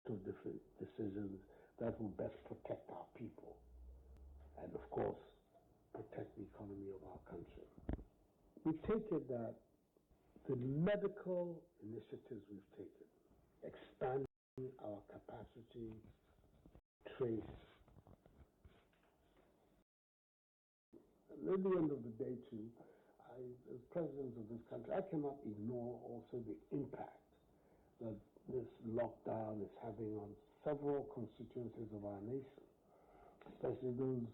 to different decisions that will best protect our people and, of course, protect the economy of our country. We take it that the medical initiatives we've taken, expanding our capacity, trace, and at the end of the day, too, as president of this country, I cannot ignore also the impact that this lockdown is having on several constituencies of our nation, especially those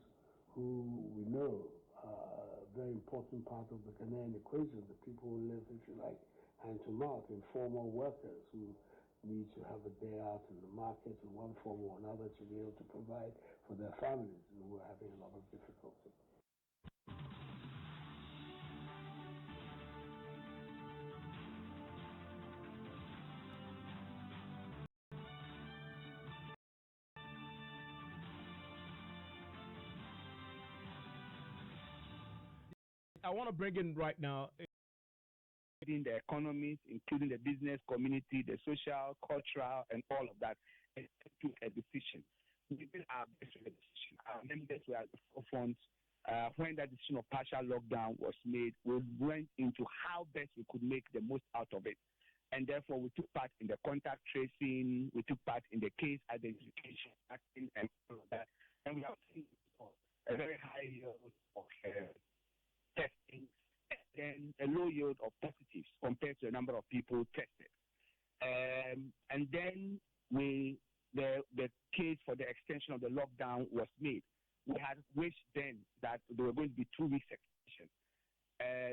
who we know are a very important part of the Ghanaian equation, the people who live, if you like, hand to mouth, informal workers who need to have a day out in the market in one form or another to be able to provide for their families, and who are having a lot of difficulty. I want to bring in right now in the economies, including the business community, the social, cultural, and all of that, and took a decision. We did our best with the decision. Our members were at the forefront. When that decision of partial lockdown was made, we went into how best we could make the most out of it. And therefore, we took part in the contact tracing, we took part in the case identification, acting, and all of that. And we have seen a very high yield of testing, and a low yield of positives compared to the number of people tested. And then the case for the extension of the lockdown was made. We had wished then that there were going to be 2 weeks extension.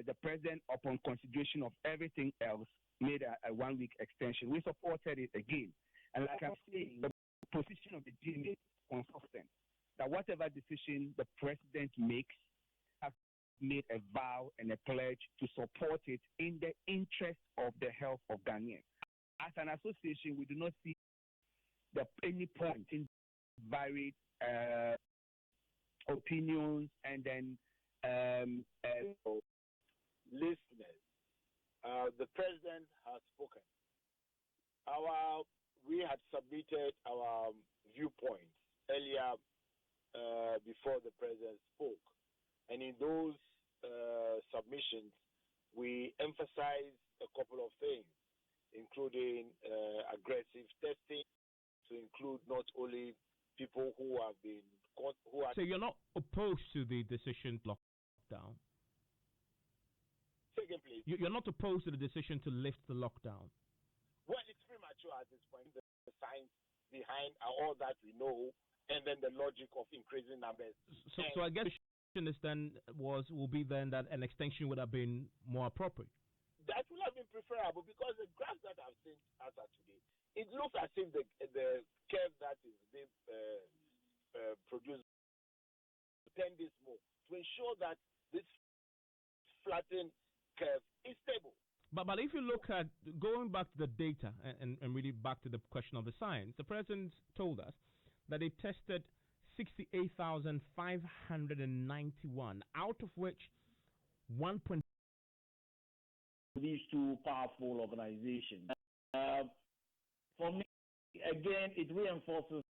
The president, upon consideration of everything else, made a 1 week extension. We supported it again. And like I'm saying, the position of the GMA is consistent, that whatever decision the president makes, made a vow and a pledge to support it in the interest of the health of Ghanaians. As an association, we do not see any point in varied opinions and then listeners. The president has spoken. We had submitted our viewpoints earlier before the president spoke. And in those submissions, we emphasized a couple of things, including aggressive testing, to include not only people who have been So you're not opposed to the decision to lock down? Second, please. You're not opposed to the decision to lift the lockdown? Well, it's premature at this point. The science behind all that we know, and then the logic of increasing numbers. So I guess is then will be then that an extension would have been more appropriate. That would have been preferable, because the graph that I've seen as of today, it looks as if the curve that is being produced 10 days more to ensure that this flattened curve is stable. But if you look at going back to the data and really back to the question of the science, the president told us that they tested 68,591, out of which 1. These two powerful organizations. For me, again, it reinforces